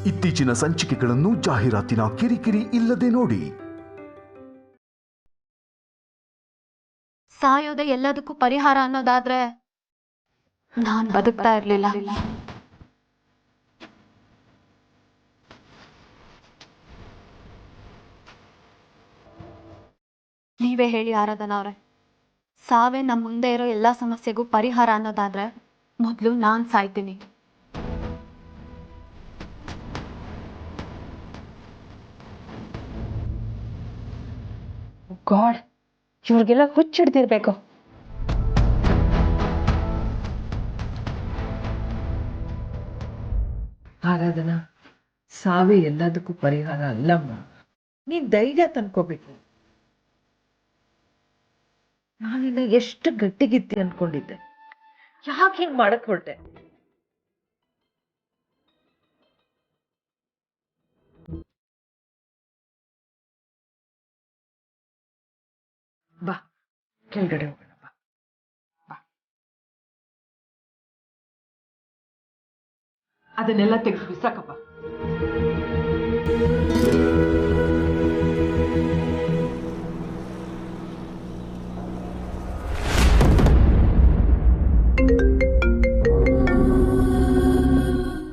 ಇತ್ತೀಚಿನ ಸಂಚಿಕೆಗಳನ್ನು ಜಾಹೀರಾತಿನ ಕಿರಿಕಿರಿ ಇಲ್ಲದೆ ನೋಡಿ. ಸಾಯೋದೆ ಎಲ್ಲದಕ್ಕೂ ಪರಿಹಾರ ಅನ್ನೋದಾದ್ರೆ ನಾನ್ ಬದುಕ್ತಾ ಇರ್ಲಿಲ್ಲ. ನೀವೇ ಹೇಳಿ ಆರಾಧನಾ ಅವ್ರೆ, ಸಾವೇ ನಮ್ಮ ಮುಂದೆ ಇರೋ ಎಲ್ಲಾ ಸಮಸ್ಯೆಗೂ ಪರಿಹಾರ ಅನ್ನೋದಾದ್ರೆ ಮೊದಲು ನಾನ್ ಸಾಯ್ತೀನಿ. ಗಾಡ್, ಇವ್ರಿಗೆಲ್ಲ ಹುಚ್ಚಿಡ್ದಿರ್ಬೇಕು. ಆರಾಧನಾ, ಸಾವೇ ಎಲ್ಲದಕ್ಕೂ ಪರಿಹಾರ ಅಲ್ಲಮ್ಮ. ನೀನ್ ಧೈರ್ಯ ತಂದ್ಕೋಬೇಕು. ನಾನಿನ್ನ ಎಷ್ಟು ಗಟ್ಟಿಗಿತ್ತಿ ಅನ್ಕೊಂಡಿದ್ದೆ, ಯಾಕೆ ಹಿಂಗ್ ಮಾಡಕ್ ಹೊರಟೆ? ಬಾ, ಕೆಳಗಡೆ ಹೋಗೋಣ. ಬಾ ಬಾ, ಅದನ್ನೆಲ್ಲ ತೆಗೆದು ಬಿಸಾಕಪ್ಪ.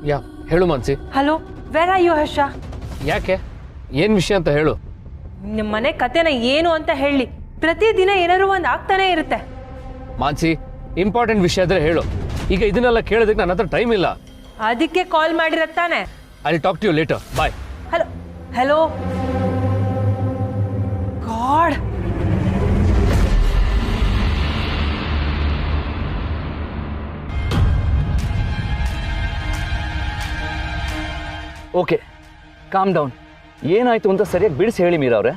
ಯಾ ಹೇಳು Mansi. Hello, where are you Harsha? ಯಾಕೆ, ಏನ್ ವಿಷಯ ಅಂತ ಹೇಳು. ನಿಮ್ಮ ಮನೆ ಕತೆನ ಏನು ಅಂತ ಹೇಳಿ. ಪ್ರತಿದಿನ ಏನಾದ್ರು ಒಂದು ಆಗ್ತಾನೆ ಇರುತ್ತೆ. ಮಾನ್ಸಿ, ಇಂಪಾರ್ಟೆಂಟ್ ವಿಷಯ ಇದ್ರೆ ಹೇಳು. ಈಗ ಇದನ್ನೆಲ್ಲ ಕೇಳೋದಕ್ಕೆ ನನ್ನ ಹತ್ರ ಟೈಮ್ ಇಲ್ಲ. ಅದಕ್ಕೆ ಕಾಲ್ ಮಾಡಿರತ್ತಾನೆ. I talk to you later. Bye. Hello hello. God, okay, calm down. ಏನಾಯ್ತು ಅಂತ ಸರಿಯಾಗಿ ಬಿಡಿಸಿ ಹೇಳಿ ಮೀರಾ ಅವ್ರೆ.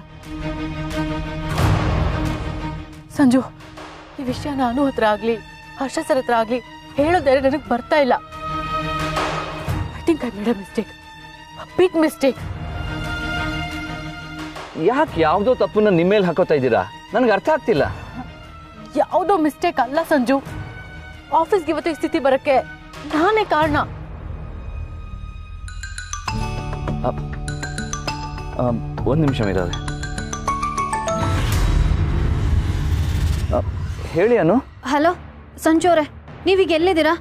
ಸಂಜು, ಈ ವಿಷಯ ನಾನು ಹತ್ರ ಆಗ್ಲಿ ಹರ್ಷ ಸರ್ ಹತ್ರ ಆಗ್ಲಿ ಹೇಳೋದಾದ್ರೆ ನನಗೆ ಬರ್ತಾ ಇಲ್ಲ. I think I made a mistake, big mistake. ಯಾಕೆ ಯಾವುದೋ ತಪ್ಪನ್ನ ನಿಮ್ಮ ಮೇಲೆ ಹಾಕೋತಾ ಇದ್ದೀರಾ? ನನಗೆ ಅರ್ಥ ಆಗ್ತಿಲ್ಲ. ಯಾವುದೋ ಮಿಸ್ಟೇಕ್ ಅಲ್ಲ ಸಂಜು. ಆಫೀಸ್ಗೆ ಇವತ್ತು ಈ ಸ್ಥಿತಿ ಬರಕ್ಕೆ ನಾನೇ ಕಾರಣ. ಒಂದು ನಿಮಿಷ ಮೀರಾ ಅವ್ರೆ. ಹೇಳಿ ಅನು. ಹಲೋ ಸಂಜು ಅವರೇ, ನೀವೀಗ ಎಲ್ಲಿದ್ದೀರಾ?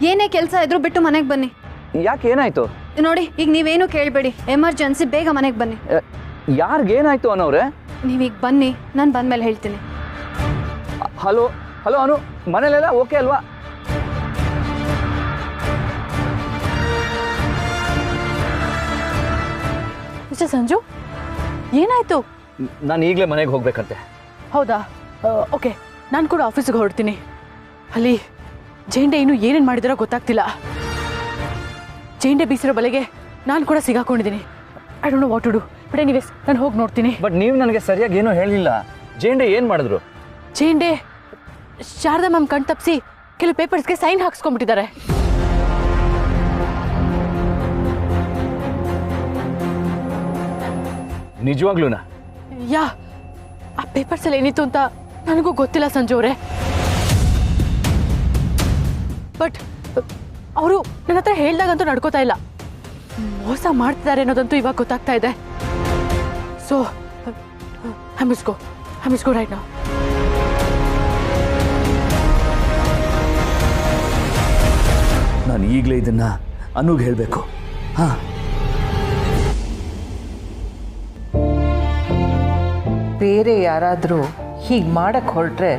ಏನೇ ಕೆಲಸ ಇದ್ರು ಬಿಟ್ಟು ಮನೆಗೆ ಬನ್ನಿ. ಯಾಕೆ, ಏನಾಯ್ತು? ನೋಡಿ, ಈಗ ನೀವೇನು ಕೇಳಬೇಡಿ, ಎಮರ್ಜೆನ್ಸಿ, ಬೇಗ ಮನೆಗೆ ಬನ್ನಿ. ಯಾರಿಗೇನಾಯ್ತು ಅನ್ನೋರೆ? ನೀವೀಗ ಬನ್ನಿ, ನಾನು ಬಂದ್ಮೇಲೆ ಹೇಳ್ತೀನಿ. ಹಲೋ ಹಲೋ ಅನು, ಮನೇಲೆಲ್ಲ ಓಕೆ ಅಲ್ವಾ? ಮಿಸ್ಟರ್ ಸಂಜು, ಏನಾಯ್ತು? ನಾನು ಈಗಲೇ ಮನೆಗೆ ಹೋಗ್ಬೇಕಂತೆ. ಹೌದಾ? ಓಕೆ, ನಾನು ಕೂಡ ಆಫೀಸಿಗೆ ಹೊರಡ್ತೀನಿ. ಅಲ್ಲಿ ಜೇಂಡೆ ಇನ್ನೂ ಏನೇನು ಮಾಡಿದಾರೋ ಗೊತ್ತಾಗ್ತಿಲ್ಲ. ಜೇಂಡೆ ಬೀಸಿರೋ ಬಲೆಗೆ ನಾನು ಕೂಡ ಸಿಗಾಕೊಂಡಿದ್ದೀನಿ. I don't know what to do. But anyways, ನಾನು ಹೋಗಿ ನೋಡ್ತೀನಿ. ಬಟ್ ನೀವು ನನಗೆ ಸರಿಯಾಗಿ ಏನೂ ಹೇಳಿಲ್ಲ. ಜೇಂಡೆ ಏನು ಮಾಡಿದ್ರು? ಜೇಂಡೆ ಶಾರದಾ ಮ್ಯಾಮ್ ಕಣ್ ತಪ್ಪಿಸಿ ಕೆಲವು ಪೇಪರ್ಸ್ಗೆ ಸೈನ್ ಹಾಕ್ಸ್ಕೊಂಡ್ಬಿಟ್ಟಿದ್ದಾರೆ. ನಿಜವಾಗ್ಲೂನಾ? ಯಾ, ಆ ಪೇಪರ್ಸ್ ಅಲ್ಲಿ ಏನಿತ್ತು ಅಂತ ನನಗೂ ಗೊತ್ತಿಲ್ಲ ಸಂಜು ಅವರೇ. ಬಟ್ ಅವರು ನನ್ನ ಹತ್ರ ಹೇಳ್ದಾಗಂತೂ ನಡ್ಕೋತಾ ಇಲ್ಲ. ಮೋಸ ಮಾಡ್ತಿದ್ದಾರೆ ಅನ್ನೋದಂತೂ ಇವಾಗ ಗೊತ್ತಾಗ್ತಾ ಇದೆ. So I miss go right now. ನಾನು ಈಗಲೇ ಇದನ್ನ ಅನುಗೆ ಹೇಳಬೇಕು. ಹಾಂ, ಬೇರೆ ಯಾರಾದರೂ ಹೀಗೆ ಮಾಡಕ್ಕೆ ಹೊರಟ್ರೆ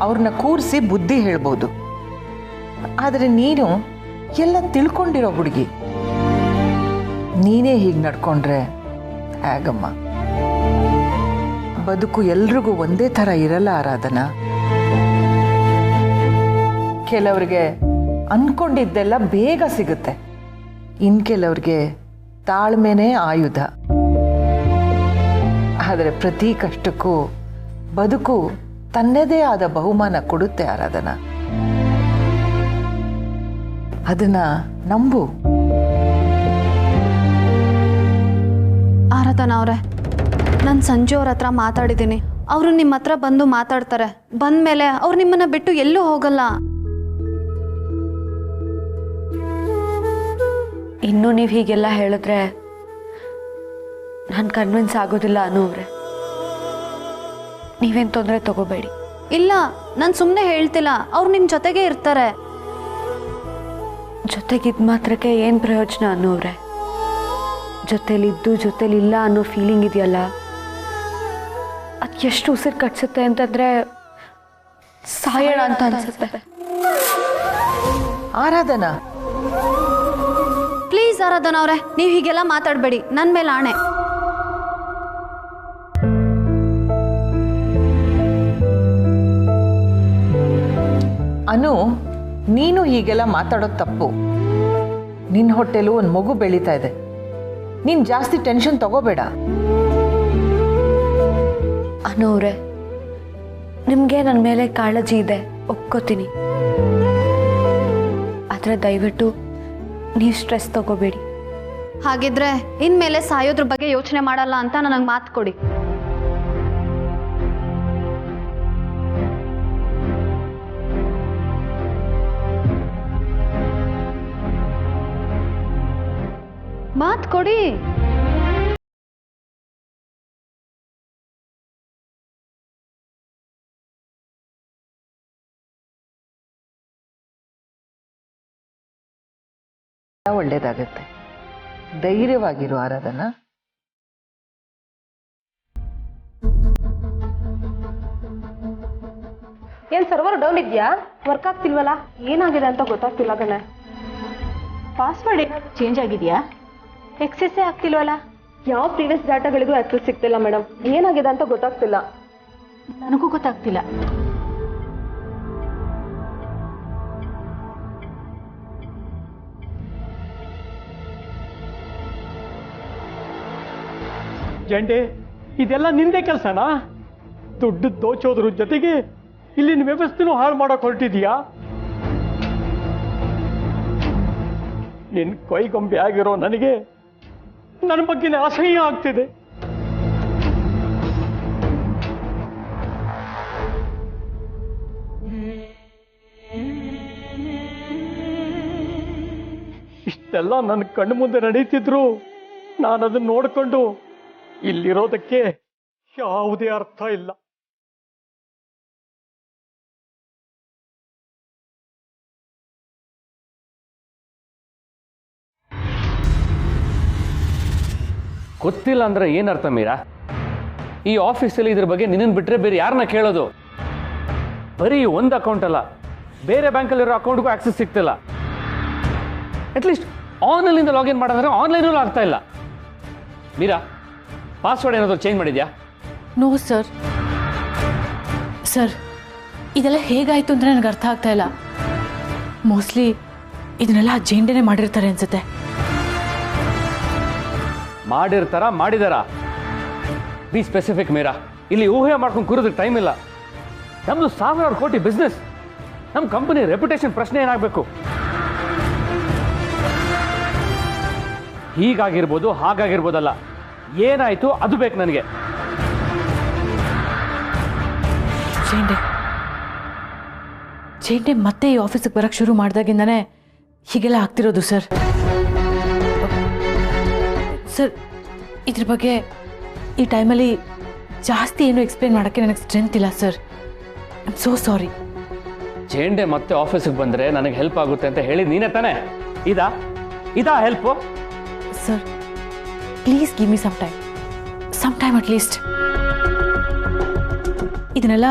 ಅವ್ರನ್ನ ಕೂರಿಸಿ ಬುದ್ಧಿ ಹೇಳ್ಬೋದು. ಆದರೆ ನೀನು ಎಲ್ಲ ತಿಳ್ಕೊಂಡಿರೋ ಹುಡುಗಿ, ನೀನೇ ಹೀಗೆ ನಡ್ಕೊಂಡ್ರೆ ಆಗಮ್ಮ. ಬದುಕು ಎಲ್ರಿಗೂ ಒಂದೇ ಥರ ಇರಲ್ಲ ಆರಾಧನಾ. ಕೆಲವ್ರಿಗೆ ಅಂದ್ಕೊಂಡಿದ್ದೆಲ್ಲ ಬೇಗ ಸಿಗುತ್ತೆ, ಇನ್ನು ಕೆಲವ್ರಿಗೆ ತಾಳ್ಮೆನೇ ಆಯುಧ. ಆದರೆ ಪ್ರತಿ ಕಷ್ಟಕ್ಕೂ ಬದುಕು ತನ್ನದೇ ಆದ ಬಹುಮಾನ ಕೊಡುತ್ತೆ ಆರಾಧನಾ. ಅದನ್ನ ನಂಬು. ಆರಾಧನಾ ಅವರೇ, ನಾನು ಸಂಜು ಅವ್ರ ಹತ್ರ ಮಾತಾಡಿದ್ದೀನಿ. ಅವರು ನಿಮ್ಮ ಹತ್ರ ಬಂದು ಮಾತಾಡ್ತಾರೆ. ಬಂದ್ಮೇಲೆ ಅವ್ರು ನಿಮ್ಮನ್ನ ಬಿಟ್ಟು ಎಲ್ಲೂ ಹೋಗಲ್ಲ. ಇನ್ನೂ ನೀವು ಹೀಗೆಲ್ಲ ಹೇಳಿದ್ರೆ ನಾನು ಕನ್ವಿನ್ಸ್ ಆಗೋದಿಲ್ಲ ಅನ್ನೋವ್ರೆ. ನೀವೇನು ತೊಂದರೆ ತಗೋಬೇಡಿ. ಇಲ್ಲ, ನಾನು ಸುಮ್ಮನೆ ಹೇಳ್ತಿಲ್ಲ, ಅವ್ರು ನಿಮ್ಮ ಜೊತೆಗೆ ಇರ್ತಾರೆ. ಜೊತೆಗಿದ್ ಮಾತ್ರಕ್ಕೆ ಏನು ಪ್ರಯೋಜನ ಅನ್ನೋವ್ರೆ? ಜೊತೆಲಿದ್ದು ಜೊತೆಲಿಲ್ಲ ಅನ್ನೋ ಫೀಲಿಂಗ್ ಇದೆಯಲ್ಲ, ಅದು ಎಷ್ಟು ಉಸಿರು ಕಟ್ಸುತ್ತೆ ಅಂತಂದ್ರೆ ಸಾಯೋಣ ಅಂತ ಅನ್ಸುತ್ತೆ. ಆರಾಧನಾ, ಪ್ಲೀಸ್ ಆರಾಧನಾ ಅವರೇ, ನೀವು ಹೀಗೆಲ್ಲ ಮಾತಾಡಬೇಡಿ, ನನ್ನ ಮೇಲೆ ಆಣೆ. ಅನು, ನೀನು ಹೀಗೆಲ್ಲ ಮಾತಾಡೋದು ತಪ್ಪು. ನಿನ್ನ ಹೊಟ್ಟೆಲು ಒಂದು ಮಗು ಬೆಳೀತಾ ಇದೆ. ನೀನು ಜಾಸ್ತಿ ಟೆನ್ಷನ್ ತಗೋಬೇಡ. ಅನ್ನೋವ್ರೆ, ನಿಮಗೆ ನನ್ನ ಮೇಲೆ ಕಾಳಜಿ ಇದೆ, ಒಪ್ಕೋತೀನಿ. ಆದರೆ ದಯವಿಟ್ಟು ನೀವು ಸ್ಟ್ರೆಸ್ ತಗೋಬೇಡಿ. ಹಾಗಿದ್ರೆ ಇನ್ಮೇಲೆ ಸಾಯೋದ್ರ ಬಗ್ಗೆ ಯೋಚನೆ ಮಾಡಲ್ಲ ಅಂತ ನನಗೆ ಮಾತು ಕೊಡಿ. ಮಾತು ಕೊಡಿ. ಒಳ್ಳೇದಾಗತ್ತೆ. ಧೈರ್ಯವಾಗಿರು ಆರಾಧನಾ. ಏನು ಸರ್ವರ್ ಡೌನ್ ಇದೆಯಾ? ವರ್ಕ್ ಆಗ್ತಿಲ್ವಲ್ಲ? ಏನಾಗಿದೆ ಅಂತ ಗೊತ್ತಾಗ್ತಿಲ್ಲ ಕಣೆ. ಪಾಸ್ವರ್ಡ್ ಏನಾದರೂ ಚೇಂಜ್ ಆಗಿದೆಯಾ? ಎಕ್ಸೆಸ್ಸೇ ಆಗ್ತಿಲ್ವಲ್ಲ? ಯಾವ ಪ್ರೀವಿಯಸ್ ಡಾಟಾಗಳಿಗೂ ಆಕ್ಸೆಸ್ ಸಿಗ್ತಿಲ್ಲ ಮೇಡಮ್. ಏನಾಗಿದೆ ಅಂತ ಗೊತ್ತಾಗ್ತಿಲ್ಲ. ನನಗೂ ಗೊತ್ತಾಗ್ತಿಲ್ಲ. ಜಂಡೆ, ಇದೆಲ್ಲ ನಿಂದೆ ಕೆಲಸನಾ? ದುಡ್ಡು ದೋಚೋದ್ರ ಜೊತೆಗೆ ಇಲ್ಲಿನ ವ್ಯವಸ್ಥೆನೂ ಹಾಳು ಮಾಡೋಕೆ ಹೊರಟಿದೀಯಾ? ನಿನ್ನ ಕೈಗೊಂಬೆ ಆಗಿರೋ ನನಗೆ ನನ್ನ ಬಗ್ಗೆನೇ ಅಸಹ್ಯ ಆಗ್ತಿದೆ. ಇಷ್ಟೆಲ್ಲ ನನ್ನ ಕಣ್ಣು ಮುಂದೆ ನಡೀತಿದ್ರು ನಾನು ಅದನ್ನ ನೋಡಿಕೊಂಡು ಇಲ್ಲಿರೋದಕ್ಕೆ ಯಾವುದೇ ಅರ್ಥ ಇಲ್ಲ. ಗೊತ್ತಿಲ್ಲ ಅಂದ್ರೆ ಏನರ್ಥ ಮೀರಾ? ಈ ಆಫೀಸಲ್ಲಿ ಇದ್ರ ಬಗ್ಗೆ ನಿನ್ನನ್ನು ಬಿಟ್ಟರೆ ಬೇರೆ ಯಾರನ್ನ ಕೇಳೋದು? ಬರೀ ಒಂದು ಅಕೌಂಟ್ ಅಲ್ಲ, ಬೇರೆ ಬ್ಯಾಂಕಲ್ಲಿರೋ ಅಕೌಂಟ್ಗೂ ಆಕ್ಸೆಸ್ ಸಿಗ್ತಿಲ್ಲ. ಅಟ್ಲೀಸ್ಟ್ ಆನ್ಲೈನಿಂದ ಲಾಗಿನ್ ಮಾಡಿದ್ರೆ ಆನ್ಲೈನಲ್ಲೂ ಆಗ್ತಾ ಇಲ್ಲ. ಮೀರಾ, ಪಾಸ್ವರ್ಡ್ ಏನಾದರೂ ಚೇಂಜ್ ಮಾಡಿದ್ಯಾ? No sir. ಸರ್, ಇದೆಲ್ಲ ಹೇಗಾಯಿತು ಅಂತ ನನಗೆ ಅರ್ಥ ಆಗ್ತಾ ಇಲ್ಲ. ಮೋಸ್ಟ್ಲಿ ಇದನ್ನೆಲ್ಲ ಜೇಂಡೆನೇ ಮಾಡಿರ್ತಾರೆ ಅನ್ಸುತ್ತೆ. ಮಾಡಿದಾರಾ? Be specific Meera. ಇಲ್ಲಿ ಊಹೆ ಮಾಡ್ಕೊಂಡು ಕೂರೋದಕ್ಕೆ ಟೈಮ್ ಇಲ್ಲ. ನಮ್ಮದು 1000 ಕೋಟಿ ಬಿಸ್ನೆಸ್. ನಮ್ಮ ಕಂಪನಿ ರೆಪ್ಯುಟೇಷನ್ ಪ್ರಶ್ನೆ ಏನಾಗಬೇಕು? ಹೀಗಾಗಿರ್ಬೋದು, ಹಾಗಾಗಿರ್ಬೋದಲ್ಲ. ಏನಾಯಿತು ಅದು ಬೇಕು ನನಗೆ. ಜೇಂಡೆ ಮತ್ತೆ ಈ ಆಫೀಸಿಗೆ ಬರೋಕ್ಕೆ ಶುರು ಮಾಡಿದಾಗಿಂದನೇ ಹೀಗೆಲ್ಲ ಆಗ್ತಿರೋದು ಸರ್. ಸರ್, ಇದ್ರ ಬಗ್ಗೆ ಈ ಟೈಮಲ್ಲಿ ಜಾಸ್ತಿ ಏನು ಎಕ್ಸ್ಪ್ಲೇನ್ ಮಾಡೋಕ್ಕೆ ನನಗೆ ಸ್ಟ್ರೆಂತ್ ಇಲ್ಲ sir. I am so sorry. Jende ಮತ್ತೆ ಆಫೀಸಿಗೆ ಬಂದರೆ ನನಗೆ ಹೆಲ್ಪ್ ಆಗುತ್ತೆ ಅಂತ ಹೇಳಿ ನೀನೇ ತಾನೇ? ಇದಾ help? Sir, please give me some time at least. ಇದನ್ನೆಲ್ಲ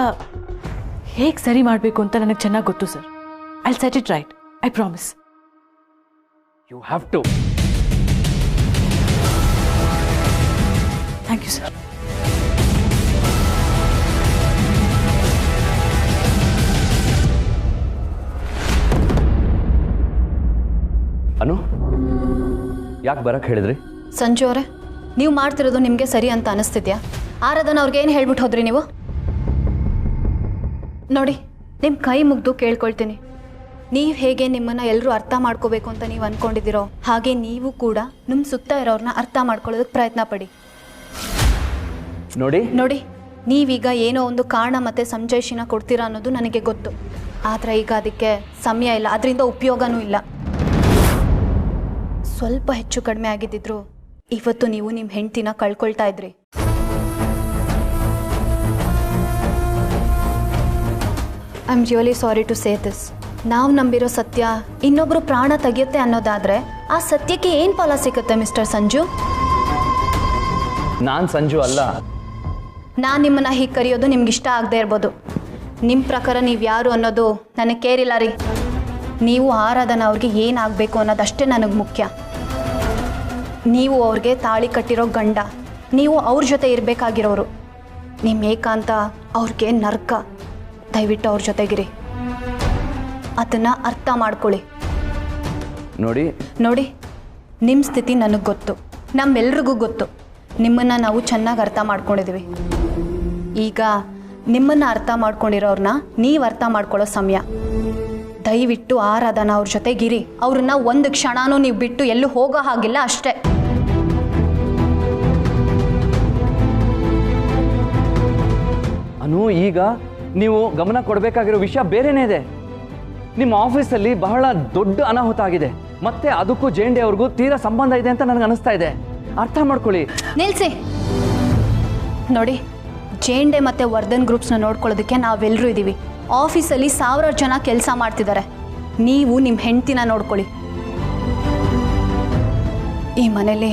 ಹೇಗೆ ಸರಿ ಮಾಡಬೇಕು ಅಂತ ನನಗೆ ಚೆನ್ನಾಗಿ ಗೊತ್ತು ಸರ್. I set it right, I promise. You have to. Thank you sir. Anu, ಯಾಕೆ ಬರಕ್ಕೆ ಹೇಳಿದ್ರಿ? ಸಂಜು ಅವರೇ, ನೀವು ಮಾಡ್ತಿರೋದು ನಿಮಗೆ ಸರಿ ಅಂತ ಅನಿಸ್ತಿದ್ಯಾ? ಆರಾಧನ ಅವ್ರಿಗೆ ಏನು ಹೇಳ್ಬಿಟ್ಟು ಹೋದ್ರಿ ನೀವು? ನೋಡಿ, ನಿಮ್ಮ ಕೈ ಮುಗ್ದು ಕೇಳ್ಕೊಳ್ತೀನಿ. ನೀವು ಹೇಗೆ ನಿಮ್ಮನ್ನು ಎಲ್ಲರೂ ಅರ್ಥ ಮಾಡ್ಕೋಬೇಕು ಅಂತ ನೀವು ಅಂದ್ಕೊಂಡಿದ್ದೀರೋ ಹಾಗೆ ನೀವು ಕೂಡ ನಿಮ್ಮ ಸುತ್ತ ಇರೋರನ್ನ ಅರ್ಥ ಮಾಡ್ಕೊಳ್ಳೋದಕ್ಕೆ ಪ್ರಯತ್ನ ಪಡಿ. ನೋಡಿ, ನೀವೀಗ ಏನೋ ಒಂದು ಕಾರಣ ಮತ್ತು ಸಂಜಯಿಸಿನ ಕೊಡ್ತೀರಾ ಅನ್ನೋದು ನನಗೆ ಗೊತ್ತು. ಆದರೆ ಈಗ ಅದಕ್ಕೆ ಸಮಯ ಇಲ್ಲ, ಅದರಿಂದ ಉಪಯೋಗನೂ ಇಲ್ಲ. ಸ್ವಲ್ಪ ಹೆಚ್ಚು ಕಡಿಮೆ ಆಗಿದ್ದಿದ್ರು ಇವತ್ತು ನೀವು ನಿಮ್ಮ ಹೆಂಡತಿನ ಕಳ್ಕೊಳ್ತಾ ಇದ್ರಿ. I am really sorry to say this. ನಾವು ನಂಬಿರೋ ಸತ್ಯ ಇನ್ನೊಬ್ಬರು ಪ್ರಾಣ ತೆಗೆಯುತ್ತೆ ಅನ್ನೋದಾದರೆ ಆ ಸತ್ಯಕ್ಕೆ ಏನು ಫಲ ಸಿಗುತ್ತೆ ಮಿಸ್ಟರ್ ಸಂಜು? ನಾನು ಸಂಜು ಅಲ್ಲ. ನಾನು ನಿಮ್ಮನ್ನು ಹೀಗೆ ಕರೆಯೋದು ನಿಮ್ಗೆ ಇಷ್ಟ ಆಗದೆ ಇರ್ಬೋದು. ನಿಮ್ಮ ಪ್ರಕಾರ ನೀವು ಯಾರು ಅನ್ನೋದು ನನಗೆ ಕೇರಿಲ್ಲ ರೀ. ನೀವು ಆರಾಧನಾ ಅವ್ರಿಗೆ ಏನಾಗಬೇಕು ಅನ್ನೋದಷ್ಟೇ ನನಗೆ ಮುಖ್ಯ. ನೀವು ಅವ್ರಿಗೆ ತಾಳಿ ಕಟ್ಟಿರೋ ಗಂಡ, ನೀವು ಅವ್ರ ಜೊತೆ ಇರಬೇಕಾಗಿರೋರು. ನಿಮ್ಮ ಏಕಾಂತ ಅವ್ರಿಗೆ ನರ್ಕ. ದಯವಿಟ್ಟು ಅವ್ರ ಜೊತೆಗಿರಿ. ಅದನ್ನು ಅರ್ಥ ಮಾಡ್ಕೊಳ್ಳಿ. ನೋಡಿ ನಿಮ್ಮ ಸ್ಥಿತಿ ನನಗೆ ಗೊತ್ತು, ನಮ್ಮೆಲ್ರಿಗೂ ಗೊತ್ತು. ನಿಮ್ಮನ್ನು ನಾವು ಚೆನ್ನಾಗಿ ಅರ್ಥ ಮಾಡ್ಕೊಂಡಿದ್ದೀವಿ. ಈಗ ನಿಮ್ಮನ್ನು ಅರ್ಥ ಮಾಡ್ಕೊಂಡಿರೋರನ್ನ ನೀವು ಅರ್ಥ ಮಾಡ್ಕೊಳ್ಳೋ ಸಮಯ. ದಯವಿಟ್ಟು ಆರಾಧನಾ ಅವ್ರ ಜೊತೆಗಿರಿ. ಅವ್ರನ್ನ ಒಂದು ಕ್ಷಣನೂ ನೀವು ಬಿಟ್ಟು ಎಲ್ಲೂ ಹೋಗೋ ಹಾಗಿಲ್ಲ ಅಷ್ಟೇ. ಅನು, ಈಗ ನೀವು ಗಮನ ಕೊಡಬೇಕಾಗಿರೋ ವಿಷಯ ಬೇರೆನೇ ಇದೆ. ನಿಮ್ಮ ಆಫೀಸಲ್ಲಿ ಬಹಳ ದೊಡ್ಡ ಅನಾಹುತ ಆಗಿದೆ. ಮತ್ತೆ ಅದಕ್ಕೂ ಜೇಂಡೆ ಅವ್ರಿಗೂ ತೀರಾ ಸಂಬಂಧ ಇದೆ ಅಂತ ನನಗೆ ಅನಿಸ್ತಾ ಇದೆ. ಅರ್ಥ ಮಾಡ್ಕೊಳ್ಳಿ. ನಿಲ್ಸಿ. ನೋಡಿ, ಜೇಂಡೆ ಮತ್ತು ವರ್ಧನ್ ಗ್ರೂಪ್ಸ್ನ ನೋಡ್ಕೊಳ್ಳೋದಕ್ಕೆ ನಾವೆಲ್ಲರೂ ಇದ್ದೀವಿ. ಆಫೀಸಲ್ಲಿ 1000 ಜನ ಕೆಲಸ ಮಾಡ್ತಿದ್ದಾರೆ. ನೀವು ನಿಮ್ಮ ಹೆಂಡ್ತಿನ ನೋಡ್ಕೊಳ್ಳಿ. ಈ ಮನೇಲಿ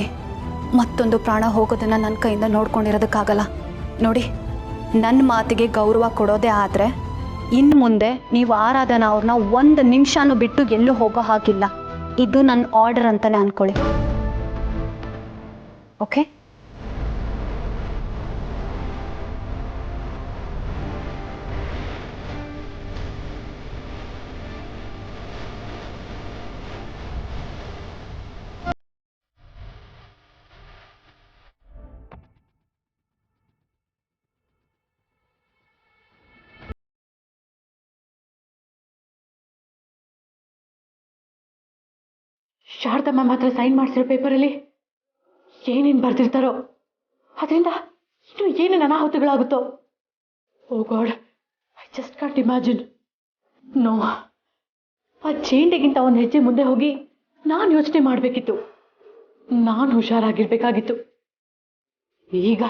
ಮತ್ತೊಂದು ಪ್ರಾಣ ಹೋಗೋದನ್ನು ನನ್ನ ಕೈಯಿಂದ ನೋಡ್ಕೊಂಡಿರೋದಕ್ಕಾಗಲ್ಲ. ನೋಡಿ, ನನ್ನ ಮಾತಿಗೆ ಗೌರವ ಕೊಡೋದೇ ಆದರೆ ಇನ್ನು ಮುಂದೆ ನೀವು ಆರಾಧನಾ ಅವ್ರನ್ನ 1 ನಿಮಿಷನೂ ಬಿಟ್ಟು ಎಲ್ಲೂ ಹೋಗೋ ಹಾಗಿಲ್ಲ. ಇದು ನನ್ನ ಆರ್ಡರ್ ಅಂತಲೇ ಅಂದ್ಕೊಳ್ಳಿ. ಓಕೆ? ಶಾರದಾ ಮ್ಯಾಮ್ ಹತ್ರ ಸೈನ್ ಮಾಡಿಸಿರೋ ಪೇಪರಲ್ಲಿ ಏನೇನು ಬರ್ದಿರ್ತಾರೋ, ಅದರಿಂದ ಇನ್ನೂ ಏನೇನು ಅನಾಹುತಗಳಾಗುತ್ತೋ. Oh God, I just can't imagine. No, ಆ ಚೇಂಡೆಗಿಂತ ಒಂದು ಹೆಜ್ಜೆ ಮುಂದೆ ಹೋಗಿ ನಾನು ಯೋಚನೆ ಮಾಡಬೇಕಿತ್ತು. ನಾನು ಹುಷಾರಾಗಿರ್ಬೇಕಾಗಿತ್ತು. ಈಗ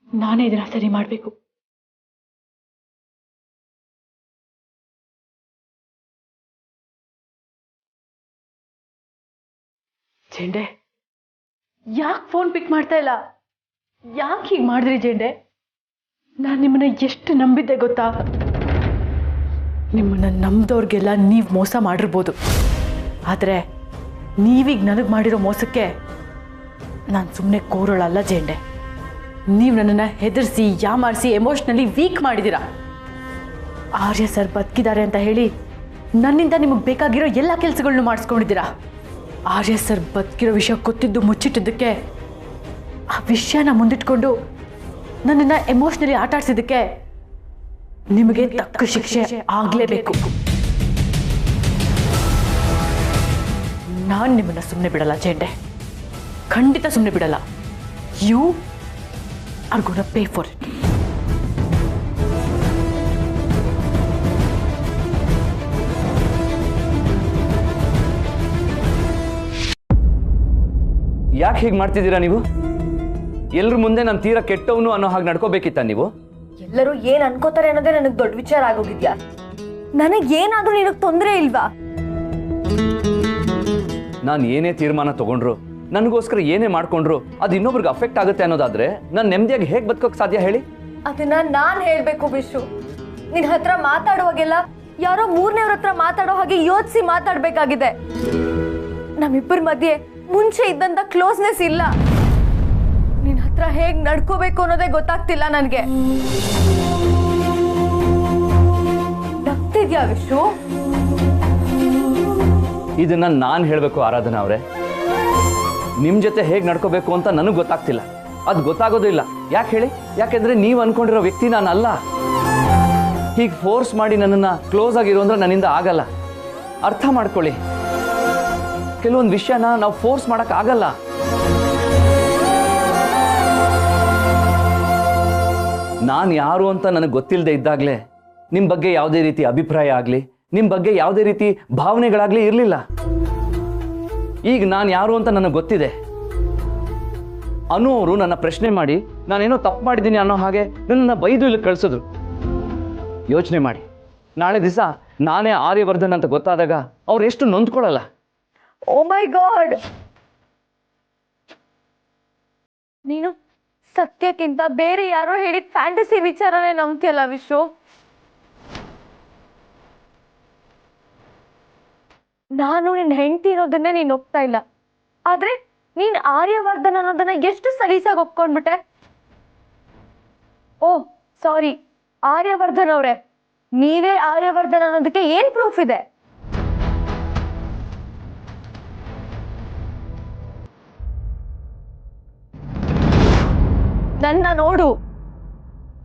ನಾನೇ ಇದನ್ನ ಸರಿ ಮಾಡಬೇಕು. ಜೇಂಡೆ, ಯಾಕೆ ಫೋನ್ ಪಿಕ್ ಮಾಡ್ತಾ ಇಲ್ಲ? ಯಾಕೆ ಹೀಗೆ ಮಾಡಿದ್ರಿ ಜೇಂಡೆ? ನಾನು ನಿಮ್ಮನ್ನ ಎಷ್ಟು ನಂಬಿದ್ದೆ ಗೊತ್ತಾ? ನಿಮ್ಮನ್ನ ನಂಬಿದವ್ರಿಗೆಲ್ಲ ನೀವು ಮೋಸ ಮಾಡಿರ್ಬೋದು, ಆದರೆ ನೀವೀಗ ನನಗೆ ಮಾಡಿರೋ ಮೋಸಕ್ಕೆ ನಾನು ಸುಮ್ಮನೆ ಕೋರೋಳಲ್ಲ ಜೇಂಡೆ. ನೀವು ನನ್ನನ್ನು ಹೆದರಿಸಿ, ಯಾಮಾರಿಸಿ, ಎಮೋಷ್ನಲಿ ವೀಕ್ ಮಾಡಿದ್ದೀರಾ. ಆರ್ಯ ಸರ್ ಬದುಕಿದ್ದಾರೆ ಅಂತ ಹೇಳಿ ನನ್ನಿಂದ ನಿಮಗೆ ಬೇಕಾಗಿರೋ ಎಲ್ಲ ಕೆಲಸಗಳನ್ನೂ ಮಾಡಿಸ್ಕೊಂಡಿದ್ದೀರಾ. ಆರ್ಯ ಸರ್ ಬದುಕಿರೋ ವಿಷಯ ಗೊತ್ತಿದ್ದು ಮುಚ್ಚಿಟ್ಟಿದ್ದಕ್ಕೆ, ಆ ವಿಷಯನ ಮುಂದಿಟ್ಕೊಂಡು ನನ್ನನ್ನು ಎಮೋಷ್ನಲಿ ಆಟ ಆಡಿಸಿದ್ದಕ್ಕೆ ನಿಮಗೆ ತಕ್ಕ ಶಿಕ್ಷೆ ಆಗಲೇಬೇಕು. ನಾನು ನಿಮ್ಮನ್ನು ಸುಮ್ಮನೆ ಬಿಡಲ್ಲ ಜೇಂಡೆ, ಖಂಡಿತ ಸುಮ್ಮನೆ ಬಿಡಲ್ಲ. You are gonna pay for it. ಯಾಕೆ ಹೀಗೆ ಮಾಡ್ತಿದ್ದೀರಾ ನೀವು? ಎಲ್ಲರ ಮುಂದೆ ನಾನು ತೀರಾ ಕೆಟ್ಟವನು ಅನ್ನೋ ಹಾಗೆ ನಡ್ಕೋಬೇಕಿತ್ತ ನೀವು? ಎಲ್ಲರೂ ಏನ್ ಅನ್ಕೋತಾರೆ ಅನ್ನೋದೇ ನನಗೆ ದೊಡ್ಡ ವಿಚಾರ ಆಗೋಗಿದ್ಯಾ? ನನಗೇನಾದ್ರೂ ನಿನಗೆ ತೊಂದರೆ ಇಲ್ವಾ? ನಾನು ಏನೇ ತೀರ್ಮಾನ ತಗೊಂಡ್ರು, ನನಗೋಸ್ಕರ ಏನೇ ಮಾಡ್ಕೊಂಡ್ರು ಅದು ಇನ್ನೊಬ್ರಿಗೆ ಅಫೆಕ್ಟ್ ಆಗುತ್ತೆ ಅನ್ನೋದಾದ್ರೆ ನಾನು ನೆಮ್ಮದಿಯಾಗಿ ಹೇಗೆ ಬದುಕೋಕೆ ಸಾಧ್ಯ ಹೇಳಿ? ಅದನ್ನ ನಾನ್ ಹೇಳ್ಬೇಕು ವಿಶು. ನಿನ್ ಹತ್ರ ಮಾತಾಡುವಾಗೆಲ್ಲ ಯಾರೋ 3ನೇವ್ರ ಹತ್ರ ಮಾತಾಡೋ ಹಾಗೆ ಯೋಚಿಸಿ ಮಾತಾಡ್ಬೇಕಾಗಿದೆ. ನಮ್ಮಿಬ್ಬರ ಮಧ್ಯೆ ಮುಂಚೆ ಇದ್ದಂತ ಕ್ಲೋಸ್ನೆಸ್ ಇಲ್ಲ. ನಿನ್ ಹತ್ರ ಹೇಗ್ ನಡ್ಕೋಬೇಕು ಅನ್ನೋದೇ ಗೊತ್ತಾಗ್ತಿಲ್ಲ ನನಗೆ. ನಗ್ತಿದ್ಯಾ ವಿಶು? ಇದನ್ನ ನಾನು ಹೇಳಬೇಕು ಆರಾಧನಾ ಅವರೇ? ನಿಮ್ಮ ಜೊತೆ ಹೇಗೆ ನಡ್ಕೋಬೇಕು ಅಂತ ನನಗೆ ಗೊತ್ತಾಗ್ತಿಲ್ಲ. ಅದು ಗೊತ್ತಾಗೋದು ಇಲ್ಲ. ಯಾಕೆ ಹೇಳಿ? ಯಾಕೆಂದ್ರೆ ನೀವು ಅನ್ಕೊಂಡಿರೋ ವ್ಯಕ್ತಿ ನಾನು ಅಲ್ಲ. ಹೀಗೆ ಫೋರ್ಸ್ ಮಾಡಿ ನನ್ನನ್ನು ಕ್ಲೋಸ್ ಆಗಿರೋ ಅಂದ್ರೆ ನನ್ನಿಂದ ಆಗಲ್ಲ. ಅರ್ಥ ಮಾಡ್ಕೊಳ್ಳಿ, ಕೆಲವೊಂದು ವಿಷಯನ ನಾವು ಫೋರ್ಸ್ ಮಾಡಕ್ ಆಗಲ್ಲ. ನಾನು ಯಾರು ಅಂತ ನನಗೆ ಗೊತ್ತಿಲ್ಲದೆ ಇದ್ದಾಗಲೇ ನಿಮ್ಮ ಬಗ್ಗೆ ಯಾವುದೇ ರೀತಿ ಅಭಿಪ್ರಾಯ ಆಗಲಿ, ನಿಮ್ಮ ಬಗ್ಗೆ ಯಾವುದೇ ರೀತಿ ಭಾವನೆಗಳಾಗಲಿ ಇರಲಿಲ್ಲ. ಈಗ ನಾನು ಯಾರು ಅಂತ ನನಗೆ ಗೊತ್ತಿದೆ. ಅನು ಅವರು ನನ್ನ ಪ್ರಶ್ನೆ ಮಾಡಿ ನಾನೇನೋ ತಪ್ಪು ಮಾಡಿದ್ದೀನಿ ಅನ್ನೋ ಹಾಗೆ ನನ್ನನ್ನು ಬೈದು ಇಲ್ಲಿ ಕಳಿಸಿದ್ರು. ಯೋಚನೆ ಮಾಡಿ, ನಾಳೆ ದಿವಸ ನಾನೇ ಆರ್ಯವರ್ಧನ್ ಅಂತ ಗೊತ್ತಾದಾಗ ಅವ್ರು ಎಷ್ಟು ನೊಂದ್ಕೊಳ್ಳಲ್ಲ. ಓ ಮೈ ಗಾಡ್, ನೀನು ಸತ್ಯಕ್ಕಿಂತ ಬೇರೆ ಯಾರೋ ಹೇಳಿದ ಫ್ಯಾಂಟಸಿ ವಿಚಾರನೇ ನಂಬ್ತಿಯಲ್ಲ ವಿಶ್ವ. ನಾನು ನಿನ್ನ ಹೆಂಡತಿ ಇರೋದನ್ನೇ ನೀನು ಒಪ್ತಾ ಇಲ್ಲ, ಆದ್ರೆ ನೀನ್ ಆರ್ಯವರ್ಧನ್ ಅನ್ನೋದನ್ನ ಎಷ್ಟು ಸಲೀಸಾಗಿ ಒಪ್ಕೊಂಡ್ಬಿಟ್ಟೆ. ಓ ಸಾರಿ, ಆರ್ಯವರ್ಧನ್ ಅವ್ರೆ, ನೀವೇ ಆರ್ಯವರ್ಧನ್ ಅನ್ನೋದಕ್ಕೆ ಏನ್ ಪ್ರೂಫ್ ಇದೆ? ನನ್ನ ನೋಡು,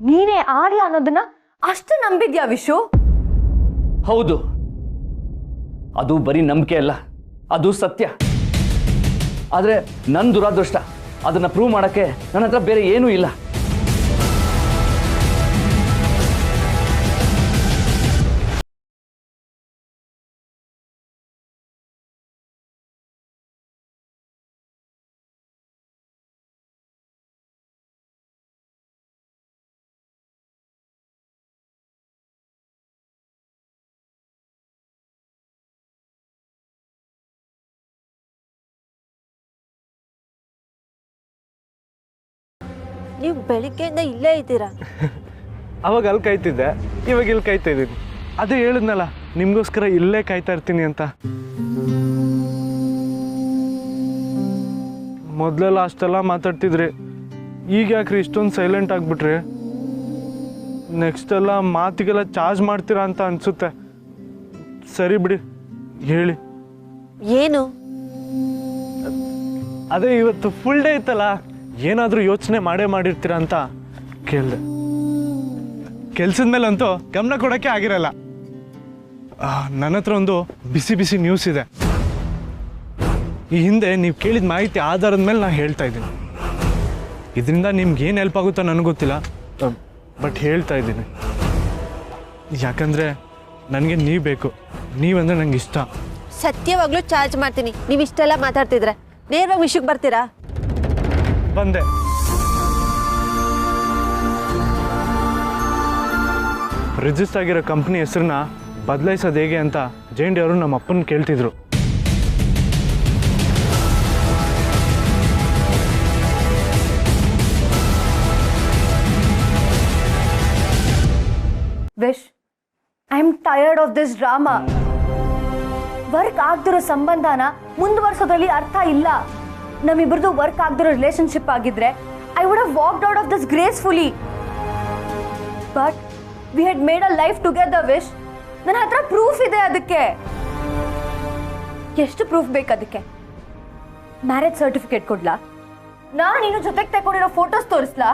ನೀನೇ ಆರ್ಯ ಅನ್ನೋದನ್ನ ಅಷ್ಟು ನಂಬಿದ್ಯಾ ವಿಶು? ಹೌದು, ಅದು ಬರೀ ನಂಬಿಕೆ ಅಲ್ಲ, ಅದು ಸತ್ಯ. ಆದರೆ ನನ್ನ ದುರಾದೃಷ್ಟ, ಅದನ್ನು ಪ್ರೂವ್ ಮಾಡೋಕ್ಕೆ ನನ್ನ ಹತ್ರ ಬೇರೆ ಏನೂ ಇಲ್ಲ. ನೀವು ಬೆಳಿಗ್ಗೆಯಿಂದ ಇಲ್ಲೇ ಇದ್ದೀರಾ? ಅವಾಗ ಅಲ್ಲಿ ಕಾಯ್ತಿದ್ದೆ, ಇವಾಗ ಇಲ್ಲಿ ಕಾಯ್ತಾ ಇದ್ದೀನಿ. ಅದೇ ಹೇಳಿದ್ನಲ್ಲ, ನಿಮಗೋಸ್ಕರ ಇಲ್ಲೇ ಕಾಯ್ತಾ ಇರ್ತೀನಿ ಅಂತ. ಮೊದಲೆಲ್ಲ ಅಷ್ಟೆಲ್ಲ ಮಾತಾಡ್ತಿದ್ರಿ, ಈಗ ಯಾಕ್ರಿ ಇಷ್ಟೊಂದು ಸೈಲೆಂಟ್ ಆಗಿಬಿಟ್ರಿ? ನೆಕ್ಸ್ಟ್ ಎಲ್ಲ ಮಾತಿಗೆಲ್ಲ ಚಾರ್ಜ್ ಮಾಡ್ತೀರಾ ಅಂತ ಅನಿಸುತ್ತೆ. ಸರಿ ಬಿಡಿ, ಹೇಳಿ ಏನು? ಅದೇ ಇವತ್ತು ಫುಲ್ ಡೇ ಇತ್ತಲ್ಲ, ಏನಾದರೂ ಯೋಚನೆ ಮಾಡಿರ್ತೀರ ಅಂತ ಕೇಳಿದೆ. ಕೆಲ್ಸದ ಮೇಲಂತೂ ಗಮನ ಕೊಡೋಕ್ಕೆ ಆಗಿರಲ್ಲ. ನನ್ನ ಹತ್ರ ಒಂದು ಬಿಸಿ ಬಿಸಿ ನ್ಯೂಸ್ ಇದೆ. ಈ ಹಿಂದೆ ನೀವು ಕೇಳಿದ ಮಾಹಿತಿ ಆಧಾರದ ಮೇಲೆ ನಾನು ಹೇಳ್ತಾ ಇದ್ದೀನಿ. ಇದರಿಂದ ನಿಮ್ಗೆ ಏನು ಹೆಲ್ಪ್ ಆಗುತ್ತೋ ನನಗೆ ಗೊತ್ತಿಲ್ಲ, ಬಟ್ ಹೇಳ್ತಾ ಇದ್ದೀನಿ. ಯಾಕಂದರೆ ನನಗೆ ನೀವು ಬೇಕು, ನೀವಂದರೆ ನನಗೆ ಇಷ್ಟ. ಸತ್ಯವಾಗ್ಲೂ ಚಾರ್ಜ್ ಮಾಡ್ತೀನಿ. ನೀವು ಇಷ್ಟೆಲ್ಲ ಮಾತಾಡ್ತಿದ್ರೆ ನೇರವಾಗಿ ವಿಷಯಕ್ಕೆ ಬರ್ತೀರಾ? ಬಂದೆ. ರಿಜಿಸ್ಟರ್ ಆಗಿರೋ ಕಂಪ್ನಿ ಹೆಸರನ್ನ ಬದಲಾಯಿಸೋದು ಹೇಗೆ ಅಂತ ಜೈಂಡಿ ಅವರು ನಮ್ಮ ಅಪ್ಪನ ಕೇಳ್ತಿದ್ರು. Vish, I am tired of this drama. Work ಆಗ್ದಿರೋ ಸಂಬಂಧನ ಮುಂದುವರ್ಸೋದ್ರಲ್ಲಿ ಅರ್ಥ ಇಲ್ಲ. ನಮ್ಮಿಬ್ರದ್ದು ವರ್ಕ್ ಆಗ್ದಿರೋ ರಿಲೇಶನ್ಶಿಪ್ ಆಗಿದ್ರೆ I would have walked out of this gracefully. But we had made a life together Vish. ನನ್ನ ಹತ್ರ ಪ್ರೂಫ್ ಇದೆ ಅದಕ್ಕೆ. ಎಷ್ಟು ಪ್ರೂಫ್ ಬೇಕು ಅದಕ್ಕೆ? ಮ್ಯಾರೇಜ್ ಸರ್ಟಿಫಿಕೇಟ್ ಕೊಡ್ಲಾ? ನಾನು ನೀನು ಜೊತೆಗೆ ತಗೊಂಡಿರೋ ಫೋಟೋಸ್ ತೋರಿಸ್ಲಾ?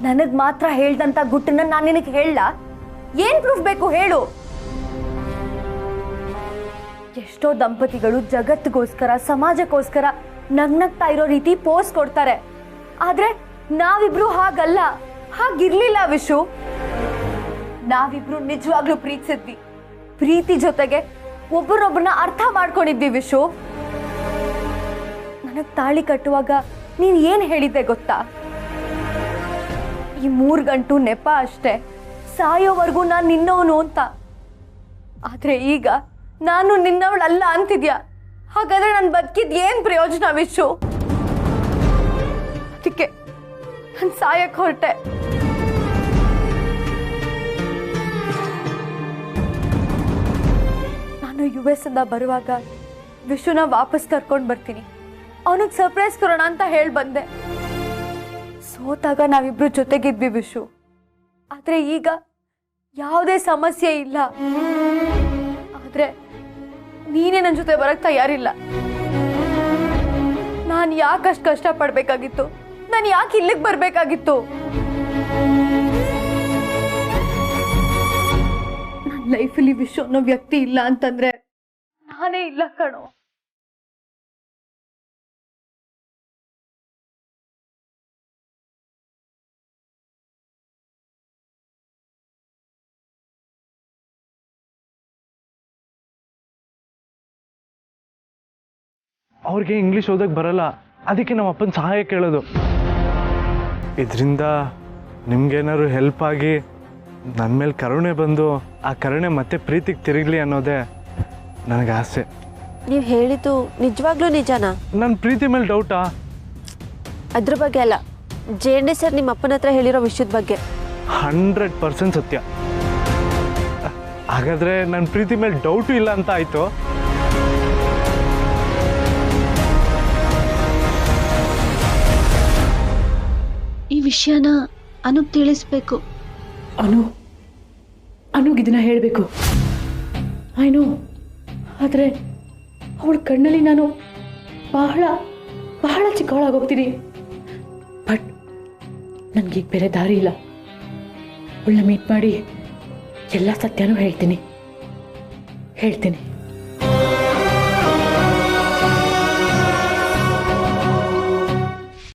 ನನಗ್ ಮಾತ್ರ ಹೇಳ್ದಂತ ಗುಟ್ಟನ್ನ ನಾನು ನಿನಗೆ ಹೇಳಲಾ? ಏನ್ ಪ್ರೂಫ್ ಬೇಕು ಹೇಳು? ಎಷ್ಟೋ ದಂಪತಿಗಳು ಜಗತ್ತಿಗೋಸ್ಕರ, ಸಮಾಜಕ್ಕೋಸ್ಕರ ನಗ್ನಗ್ತಾ ಇರೋ ರೀತಿ ಪೋಸ್ಟ್ ಕೊಡ್ತಾರೆ. ಆದ್ರೆ ನಾವಿಬ್ರು ಹಾಗಲ್ಲ, ಹಾಗಿರ್ಲಿಲ್ಲ ವಿಶು. ನಾವಿಬ್ರು ನಿಜವಾಗ್ಲೂ ಪ್ರೀತಿಸಿದ್ವಿ. ಪ್ರೀತಿ ಜೊತೆಗೆ ಒಬ್ಬರೊಬ್ಬರನ್ನ ಅರ್ಥ ಮಾಡ್ಕೊಂಡಿದ್ವಿ ವಿಶು. ನನಗ್ ತಾಳಿ ಕಟ್ಟುವಾಗ ನೀನ್ ಏನ್ ಹೇಳಿದ್ದೆ ಗೊತ್ತಾ? ಈ 3 ಗಂಟು ನೆಪ ಅಷ್ಟೇ, ಸಾಯೋವರೆಗೂ ನಾನು ನಿನ್ನವನು ಅಂತ. ಆದ್ರೆ ಈಗ ನಾನು ನಿನ್ನವಳಲ್ಲ ಅಂತಿದ್ಯಾ. ಹಾಗಾದ್ರೆ ನಾನು ಬದುಕಿದ್ ಏನ್ ಪ್ರಯೋಜನ ವಿಶು? ಅದಕ್ಕೆ ನಾನು ಸಾಯಕ್ ಹೊರಟೆ. ನಾನು US ಇಂದ ಬರುವಾಗ ವಿಶುನ ವಾಪಸ್ ಕರ್ಕೊಂಡು ಬರ್ತೀನಿ, ಅವನಿಗೆ ಸರ್ಪ್ರೈಸ್ ಕೊಡೋಣ ಅಂತ ಹೇಳಿ ಬಂದೆ. ಸೋತಾಗ ನಾವಿಬ್ರು ಜೊತೆಗಿದ್ವಿ ವಿಶು. ಆದ್ರೆ ಈಗ ಯಾವುದೇ ಸಮಸ್ಯೆ ಇಲ್ಲ. ಆದ್ರೆ ನೀನೇ ನನ್ನ ಜೊತೆ ಬರಕ್ ತಯಾರಿಲ್ಲ. ನಾನು ಯಾಕಷ್ಟು ಕಷ್ಟ ಪಡ್ಬೇಕಾಗಿತ್ತು? ನಾನು ಯಾಕೆ ಇಲ್ಲಿಗೆ ಬರ್ಬೇಕಾಗಿತ್ತು? ನನ್ನ ಲೈಫಲ್ಲಿ ವಿಶು ಅನ್ನೋ ವ್ಯಕ್ತಿ ಇಲ್ಲ ಅಂತಂದ್ರೆ ನಾನೇ ಇಲ್ಲ ಕಣೋ. ಅವ್ರಿಗೆ ಇಂಗ್ಲೀಷ್ ಓದೋಕ್ಕೆ ಬರಲ್ಲ, ಅದಕ್ಕೆ ನಮ್ಮ ಅಪ್ಪನ ಸಹಾಯ ಕೇಳೋದು. ಇದರಿಂದ ನಿಮ್ಗೇನಾದ್ರು ಹೆಲ್ಪ್ ಆಗಿ ನನ್ನ ಮೇಲೆ ಕರುಣೆ ಬಂದು ಆ ಕರುಣೆ ಮತ್ತೆ ಪ್ರೀತಿಗೆ ತಿರುಗಲಿ ಅನ್ನೋದೇ ನನಗೆ ಆಸೆ. ನೀವು ಹೇಳಿದ್ದು ನಿಜವಾಗ್ಲೂ ನಿಜನಾ? ನನ್ನ ಪ್ರೀತಿ ಮೇಲೆ ಡೌಟಾ? ಅದ್ರ ಬಗ್ಗೆ ಅಲ್ಲ, ಜೇಂಡೆ ಸರ್ ನಿಮ್ಮ ಅಪ್ಪನ ಹತ್ರ ಹೇಳಿರೋ ವಿಷಯದ ಬಗ್ಗೆ. 100% ಸತ್ಯ. ಹಾಗಾದರೆ ನನ್ನ ಪ್ರೀತಿ ಮೇಲೆ ಡೌಟು ಇಲ್ಲ ಅಂತ ಆಯಿತು. ಈ ವಿಷಯನ ಅನುಗ್ ತಿಳಿಸ್ಬೇಕು. ಅನುಗ್ ಇದನ್ನ ಹೇಳಬೇಕು. ಆಯ್ನು, ಆದರೆ ಅವಳ ಕಣ್ಣಲ್ಲಿ ನಾನು ಬಹಳ ಬಹಳ ಚಿಕ್ಕವಳಾಗೋಗ್ತೀನಿ. ಬಟ್ ನನಗೀಗ ಬೇರೆ ದಾರಿ ಇಲ್ಲ. ಅವಳನ್ನ ಮೀಟ್ ಮಾಡಿ ಎಲ್ಲ ಸತ್ಯನೂ ಹೇಳ್ತೀನಿ.